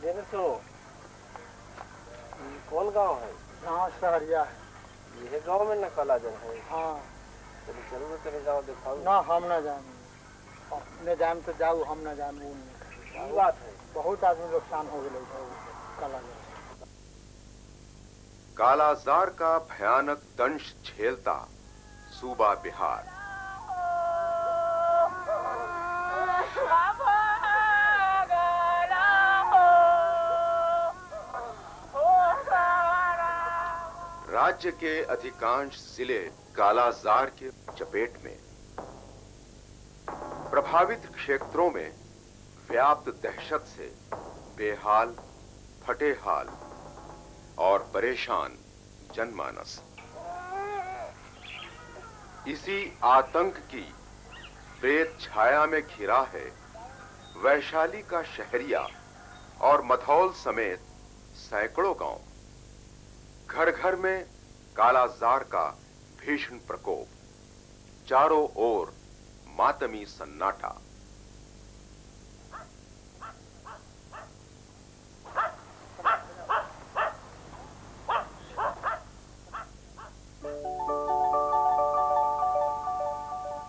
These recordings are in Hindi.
मेरे सुनो, कौन गांव है? गाँव सहरिया है। ये गांव में न कालाजार है? हाँ। चलो चलो ना तेरे गांव दिखाओ। ना हम न जाए, न जाए तो जाऊ, हम न जाए वो नहीं। बात है, बहुत आदमी नुकसान हो गए कालाजार। कालाजार का भयानक दंश झेलता सूबा बिहार। राज्य के अधिकांश जिले कालाजार के चपेट में। प्रभावित क्षेत्रों में व्याप्त दहशत से बेहाल, फटे हाल और परेशान जनमानस। इसी आतंक की प्रेत छाया में घिरा है वैशाली का शहरिया और मधौल समेत सैकड़ों गांव। घर घर में कालाजार का भीषण प्रकोप, चारों ओर मातमी सन्नाटा।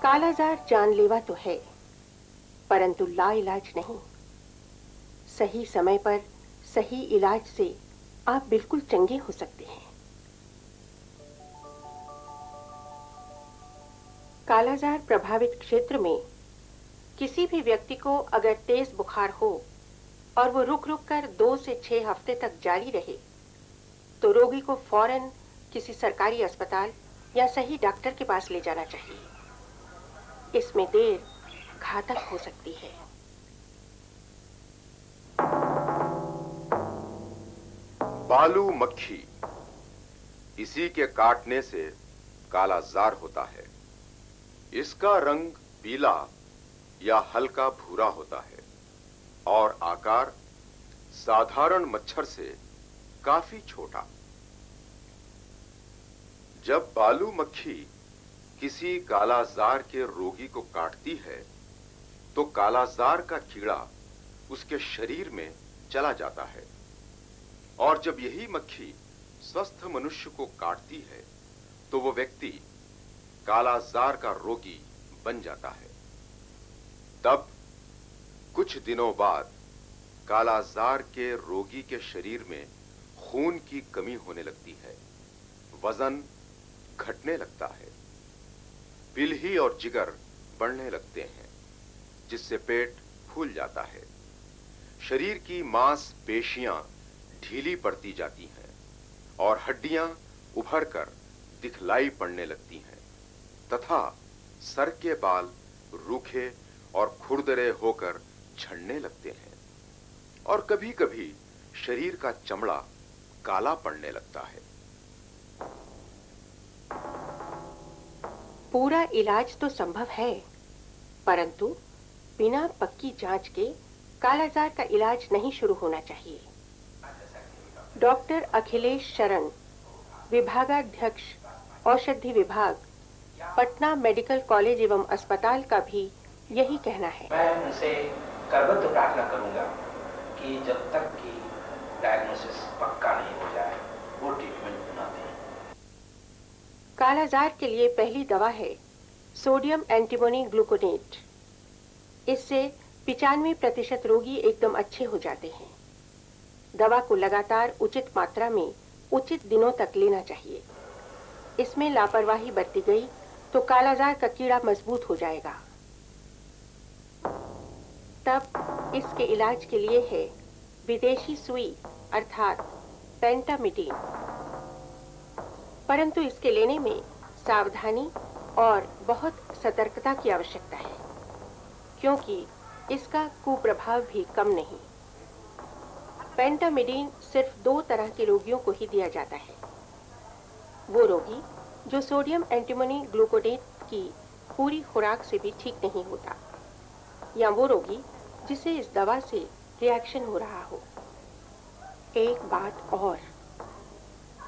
कालाजार जानलेवा तो है, परंतु लाइलाज नहीं। सही समय पर सही इलाज से आप बिल्कुल चंगे हो सकते हैं। कालाजार प्रभावित क्षेत्र में किसी भी व्यक्ति को अगर तेज बुखार हो और वो रुक रुक कर 2 से 6 हफ्ते तक जारी रहे, तो रोगी को फौरन किसी सरकारी अस्पताल या सही डॉक्टर के पास ले जाना चाहिए। इसमें देर घातक हो सकती है। बालू मक्खी, इसी के काटने से कालाजार होता है। इसका रंग पीला या हल्का भूरा होता है और आकार साधारण मच्छर से काफी छोटा। जब बालू मक्खी किसी कालाजार के रोगी को काटती है, तो कालाजार का कीड़ा उसके शरीर में चला जाता है और जब यही मक्खी स्वस्थ मनुष्य को काटती है, तो वो व्यक्ति कालाजार का रोगी बन जाता है। तब कुछ दिनों बाद कालाजार के रोगी के शरीर में खून की कमी होने लगती है, वजन घटने लगता है, पिलही और जिगर बढ़ने लगते हैं, जिससे पेट फूल जाता है। शरीर की मांसपेशियां ढीली पड़ती जाती हैं और हड्डियां उभरकर दिखलाई पड़ने लगती हैं तथा सर के बाल रूखे और खुरदरे होकर झड़ने लगते हैं और कभी-कभी शरीर का चमड़ा काला पड़ने लगता है। पूरा इलाज तो संभव है, परंतु बिना पक्की जांच के कालाजार का इलाज नहीं शुरू होना चाहिए। डॉक्टर अखिलेश शरण, विभागाध्यक्ष औषधि विभाग, पटना मेडिकल कॉलेज एवं अस्पताल का भी यही कहना है। मैं उनसे करबद्ध प्रार्थना करूंगा कि जब तक कि डायग्नोसिस पक्का नहीं हो जाए, वो ट्रीटमेंट ना दें। कालाजार के लिए पहली दवा है सोडियम एंटीमोनी ग्लूकोनेट। इससे 95% रोगी एकदम अच्छे हो जाते हैं। दवा को लगातार उचित मात्रा में उचित दिनों तक लेना चाहिए। इसमें लापरवाही बरती गई तो कालाजार का कीड़ा मजबूत हो जाएगा। तब इसके इलाज के लिए है विदेशी सुई अर्थात पेंटामिडीन, परंतु इसके लेने में सावधानी और बहुत सतर्कता की आवश्यकता है, क्योंकि इसका कुप्रभाव भी कम नहीं। पेंटामिडीन सिर्फ 2 तरह के रोगियों को ही दिया जाता है। वो रोगी जो सोडियम एंटीमोनी ग्लूकोनेट की पूरी खुराक से भी ठीक नहीं होता, या वो रोगी जिसे इस दवा से रिएक्शन हो रहा हो। एक बात और,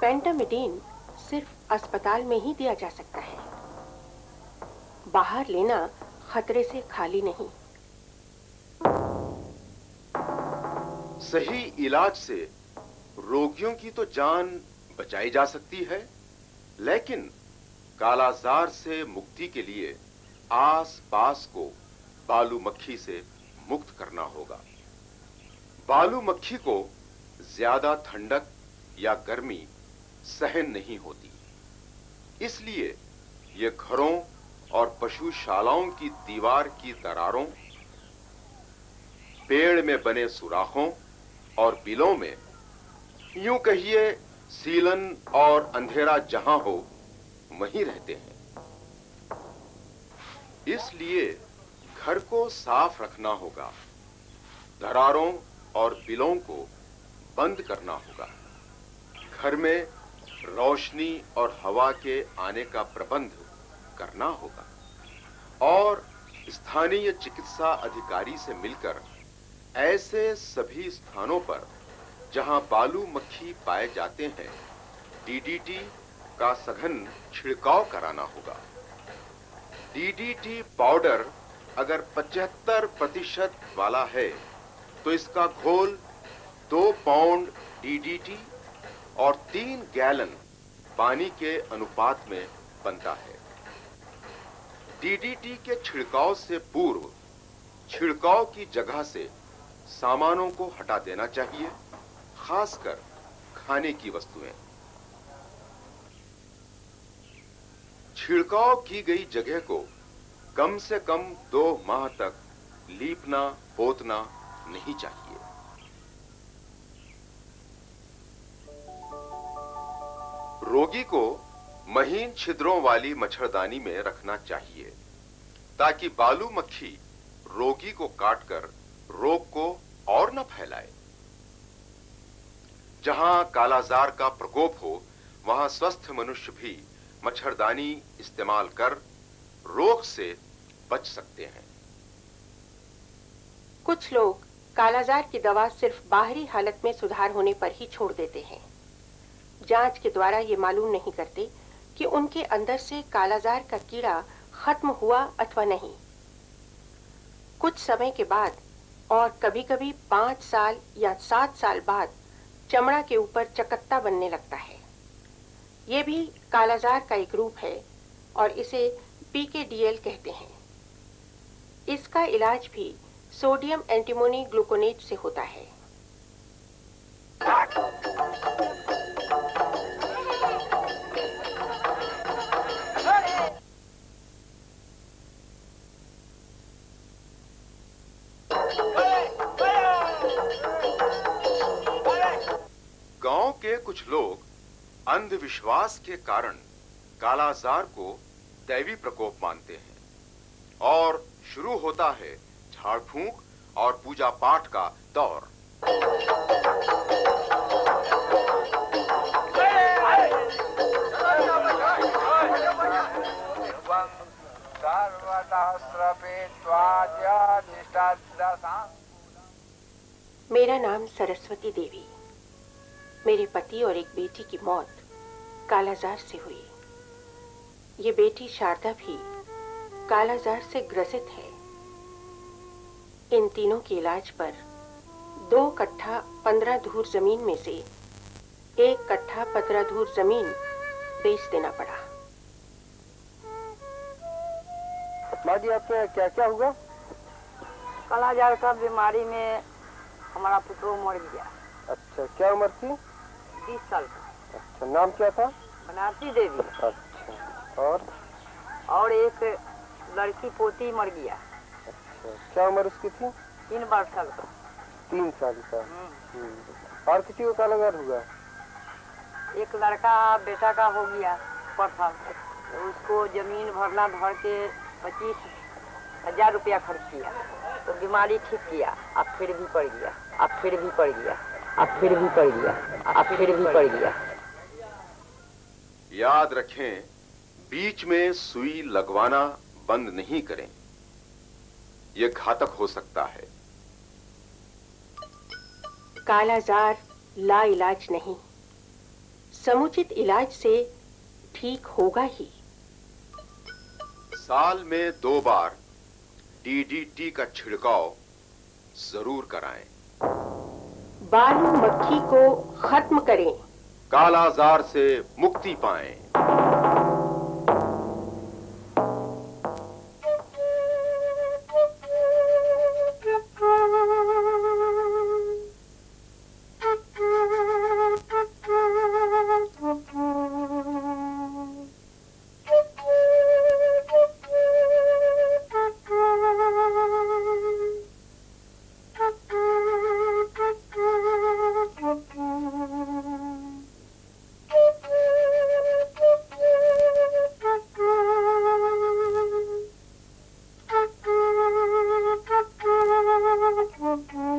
पेंटामिडीन सिर्फ अस्पताल में ही दिया जा सकता है। बाहर लेना खतरे से खाली नहीं। सही इलाज से रोगियों की तो जान बचाई जा सकती है, लेकिन कालाजार से मुक्ति के लिए आस-पास को बालू मक्खी से मुक्त करना होगा। बालू मक्खी को ज्यादा ठंडक या गर्मी सहन नहीं होती, इसलिए ये घरों और पशुशालाओं की दीवार की दरारों, पेड़ में बने सुराखों और बिलों में, यूं कहिए सीलन और अंधेरा जहां हो वहीं रहते हैं। इसलिए घर को साफ रखना होगा, दरारों और बिलों को बंद करना होगा, घर में रोशनी और हवा के आने का प्रबंध करना होगा और स्थानीय चिकित्सा अधिकारी से मिलकर ऐसे सभी स्थानों पर जहां बालू मक्खी पाए जाते हैं डीडीटी का सघन छिड़काव कराना होगा। डीडीटी पाउडर अगर 75% वाला है तो इसका घोल 2 पाउंड डीडीटी और 3 गैलन पानी के अनुपात में बनता है। डीडीटी के छिड़काव से पूर्व छिड़काव की जगह से सामानों को हटा देना चाहिए, खासकर खाने की वस्तुएं। छिड़काव की गई जगह को कम से कम 2 माह तक लीपना पोतना नहीं चाहिए। रोगी को महीन छिद्रों वाली मच्छरदानी में रखना चाहिए ताकि बालू मक्खी रोगी को काटकर रोग को और न फैलाए। जहां कालाजार का प्रकोप हो वहां स्वस्थ मनुष्य भी मच्छरदानी इस्तेमाल कर रोग से बच सकते हैं। कुछ लोग कालाजार की दवा सिर्फ बाहरी हालत में सुधार होने पर ही छोड़ देते हैं। जांच के द्वारा ये मालूम नहीं करते कि उनके अंदर से कालाजार का कीड़ा खत्म हुआ अथवा नहीं। कुछ समय के बाद और कभी-कभी 5 साल या 7 साल बाद चमड़ा के ऊपर चकत्ता बनने लगता है। ये भी कालाजार का एक रूप है और इसे पीकेडीएल कहते हैं। इसका इलाज भी सोडियम एंटीमोनी ग्लूकोनेट से होता है। गांव के कुछ लोग अंधविश्वास के कारण कालाजार को दैवी प्रकोप मानते हैं और शुरू होता है झाड़ फूंक और पूजा पाठ का दौर। मेरा नाम सरस्वती देवी। मेरे पति और एक बेटी की मौत कालाजार से हुई। ये बेटी शारदा भी कालाजार से ग्रसित है। इन तीनों के इलाज पर 2 कट्ठा 15 धूर जमीन में से 1 कट्ठा 15 धूर जमीन बेच देना पड़ा। माँ जी आपके यहाँ क्या क्या हुआ? कालाजार का बीमारी में हमारा पुत्र मर गया। अच्छा, क्या उम्र थी? 20 साल का। अच्छा, नाम क्या था? बनारसी देवी। अच्छा, और एक लड़की पोती मर गया। अच्छा, क्या उम्र उसकी थी? 3 साल का। 3 साल का। और किसी को कालाजार हुआ? एक लड़का बेटा का हो गया परसा। उसको जमीन भर के 25,000 रुपया खर्च किया तो बीमारी ठीक किया। अब फिर भी पड़ गया, अब फिर भी पड़ गया, अब फिर भी पड़ गया, अब फिर भी पड़ गया। याद रखें, बीच में सुई लगवाना बंद नहीं करें, यह घातक हो सकता है। कालाजार लाइलाज नहीं, समुचित इलाज से ठीक होगा ही। साल में 2 बार डीडीटी का छिड़काव जरूर कराएं। बालू मक्खी को खत्म करें, कालाजार से मुक्ति पाएं। Mm-hmm.